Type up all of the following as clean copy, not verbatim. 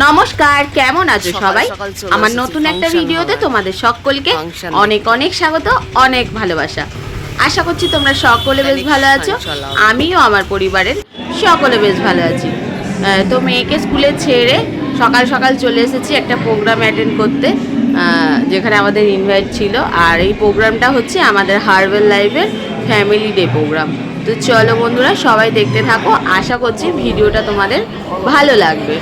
নমস্কার, কেমন আছো সবাই? আমার নতুন একটা ভিডিওতে তোমাদের সকলকে অনেক অনেক স্বাগত, অনেক ভালোবাসা। আশা করছি তোমরা সকলে বেশ ভালো আছো। আমিও আমার পরিবারের সকলে বেশ ভালো আছি। তো মেয়েকে স্কুলে ছেড়ে সকাল সকাল চলে এসেছি একটা প্রোগ্রাম অ্যাটেন্ড করতে, যেখানে আমাদের ইনভাইট ছিল। আর এই প্রোগ্রামটা হচ্ছে আমাদের হার্বাল লাইফের ফ্যামিলি ডে প্রোগ্রাম। তো চলো বন্ধুরা, সবাই দেখতে থাকো। আশা করছি ভিডিওটা তোমাদের ভালো লাগবে।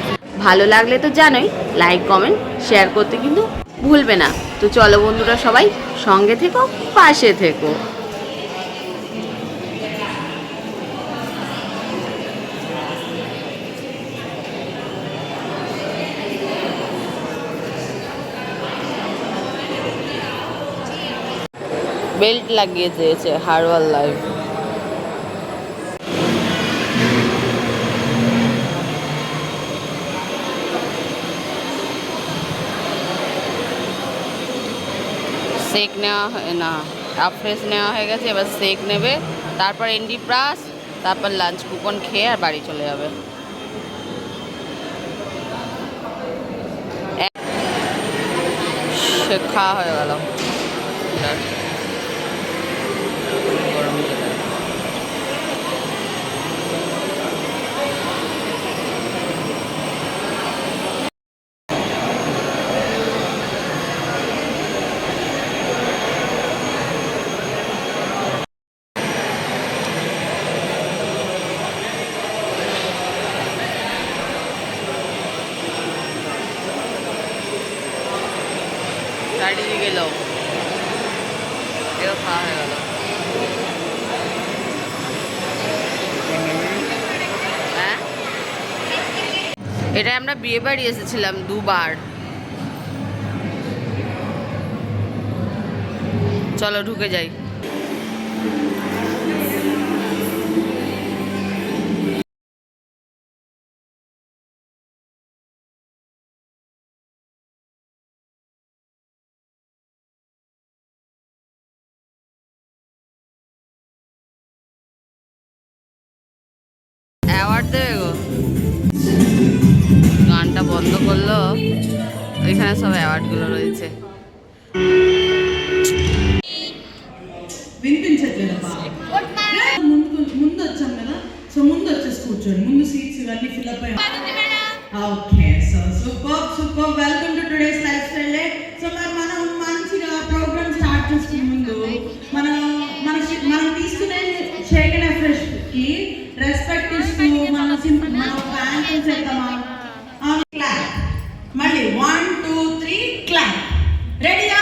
ভালো লাগলে তো জানোই, লাইক কমেন্ট শেয়ার করতে কিন্তু ভুলবে না। তো চলো বন্ধুরা, সবাই সঙ্গে থেকো, পাশে থেকো। বেল্ট লাগিয়ে দিয়েছে হার্বাল লাইফ। সেক নেওয়া হয় না, আফ্রেশ নেওয়া হয়ে গেছে, এবার সেক নেবে, তারপর এনডি প্লাস, তারপর লাঞ্চ কুপন খেয়ে আর বাড়ি চলে যাবে। খাওয়া হয়ে গেল। চারিদিকে গেল, এও খাওয়া হয়ে গেল। হ্যাঁ, এটা আমরা বিয়ে বাড়ি এসেছিলাম দুবার। চলো ঢুকে যাই। অ্যাওয়ার্ড দেবে গো, গানটা বন্ধ করলো। এখানে সব অ্যাওয়ার্ডগুলো রয়েছে। వినిపించట్లేదమ్మా. ముందు వచ్చాం కదా, సో ముందు వచ్చేసి కూర్చోండి. ముందు సీట్స్ ఇవన్నీ ఫిల్అప్ అయ్యి. Okay, so super welcome to today's life style day. So మనం మంచిగా ప్రోగ్రామ్ స్టార్ట్ చేసుకునే ముందు మనం తీసుకునే షేక్ అండ్ ఫ్రెష్ కి రెస్పెక్ట్ ఇస్తూ మనం యాంకిల్స్ చేద్దామా? క్లాప్. మళ్ళీ 1 2 3 క్లాప్. రెడీయా?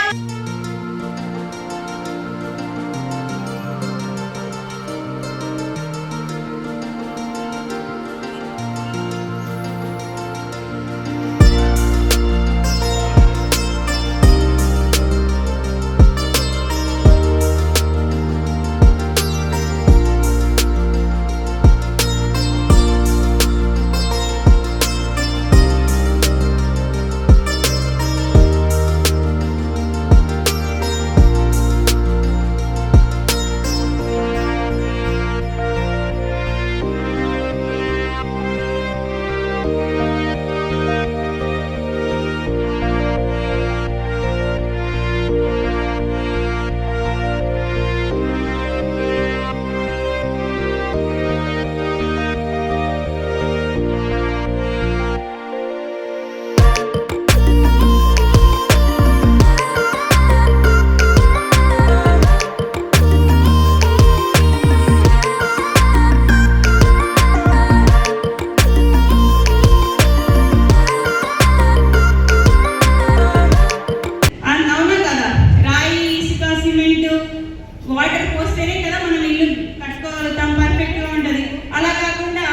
వాటర్ పోస్తేనే కదా మనం ఇల్లు కట్టుకోగలుగుతాం, పర్ఫెక్ట్గా ఉంటుంది. అలా కాకుండా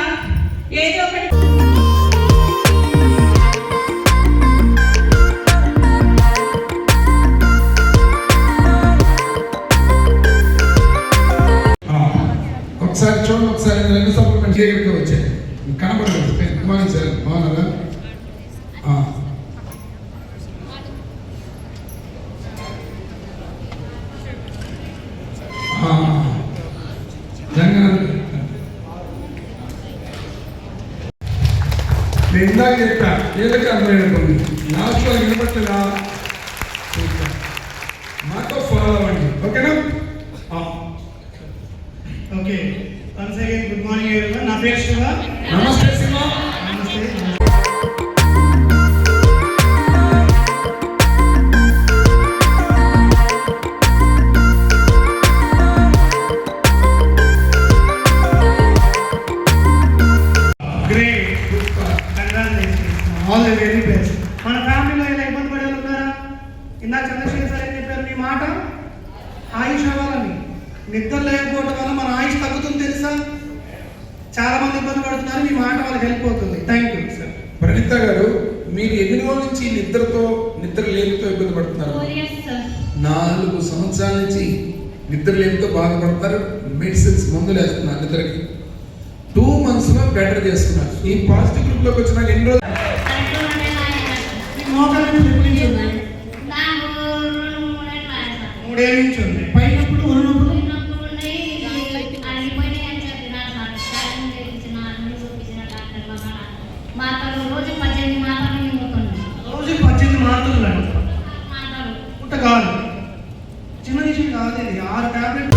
ఏదో ఒకటి ఒకసారి చూడండి, ఒకసారి రెండు సప్లిమెంట్ దగ్గరికి వచ్చాయి కనబడలేదు. మార్నింగ్ సార్, బాగున్నారా? ఇందాక చెప్పా వీళ్ళకి అర్థమైనటువంటి లాస్ట్లో వినపట్టలేదా మాతో ఫాలో అవ్వండి ఓకేనా okay once again good morning everyone నా పేరు శివ నమస్తే సింహ నమస్తే great congratulations all the very best మన ఫ్యామిలీలో ఇలా ఇబ్బంది పడే వాళ్ళు ఉన్నారా ఇందాక చంద్రశేఖర్ సార్ ఏం చెప్పారు మీ మాట ఆయుష్ అవ్వాలని నిద్ర లేకపోవడం వల్ల మన ఆయుష్ తగ్గుతుంది తెలుసా చాలా మంది ఇబ్బంది పడుతున్నారు మీ మాట వాళ్ళకి హెల్ప్ అవుతుంది థ్యాంక్ యూ సార్ ప్రణీత గారు మీరు ఎన్ని రోజుల నుంచి నిద్ర లేమితో ఇబ్బంది పడుతున్నారు 4 సంవత్సరాల నుంచి నిద్ర లేమితో బాధపడతారు మెడిసిన్స్ మందులు వేస్తున్నారు నిద్రకి 2 months లో బెటర్ చేస్తున్నారు ఈ పాజిటివ్ గ్రూప్ లోకి వచ్చినాక ఎన్ని రోజులు మీ మోకాలు ఎప్పుడు నుంచి ఉన్నాయి 3 ఏళ్ళ నుంచి ఉన్నాయి పైనప్పుడు ఉన్నప్పుడు రోజు 18 మాత్రలు అంట పుట్ట కాదు చిన్న విషయం కాదు ఇది 6 టాబ్లెట్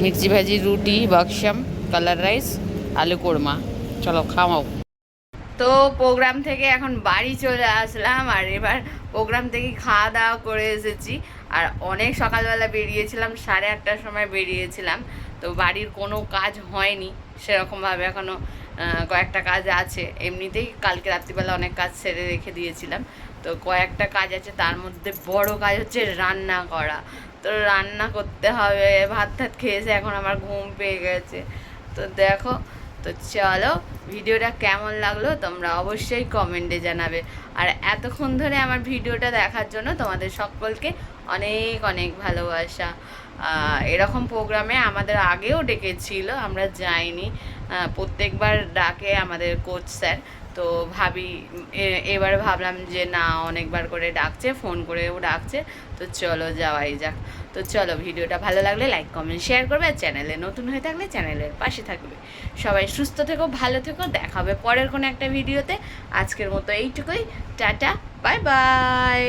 मिर्ची भाजी रोटी बक्सम কালার রাইস আলু কোরমা চলো খাওয়াও তো প্রোগ্রাম থেকে এখন বাড়ি চলে আসলাম আর এবার প্রোগ্রাম থেকে খাওয়া দাওয়া করে এসেছি আর অনেক সকালবেলা বেরিয়েছিলাম 8:30টার সময় বেরিয়েছিলাম তো বাড়ির কোনো কাজ হয়নি সেরকমভাবে এখনও কয়েকটা কাজ আছে এমনিতেই কালকে রাত্রিবেলা অনেক কাজ সেরে রেখে দিয়েছিলাম তো কয়েকটা কাজ আছে তার মধ্যে বড় কাজ হচ্ছে রান্না করা তো রান্না করতে হবে ভাত খেয়েছে এখন আমার ঘুম পেয়ে গেছে তো দেখো তো চলো ভিডিওটা কেমন লাগলো তোমরা অবশ্যই কমেন্টে জানাবে আর এতক্ষণ ধরে আমার ভিডিওটা দেখার জন্য তোমাদের সকলকে অনেক অনেক ভালোবাসা এরকম প্রোগ্রামে আমাদের আগেও ডেকেছিল আমরা যাইনি প্রত্যেকবার ডাকে আমাদের কোচ স্যার তো এবার ভাবলাম যে না অনেকবার করে ডাকছে ফোন করেও ডাকছে তো চলো যাওয়াই যাক তো চলো ভিডিওটা ভালো লাগলে লাইক কমেন্ট শেয়ার করবে আর চ্যানেলে নতুন হয়ে থাকলে চ্যানেলের পাশে থাকবে সবাই সুস্থ থেকো ভালো থেকো দেখা হবে পরের কোনো একটা ভিডিওতে আজকের মতো এইটুকুই টাটা বাই বাই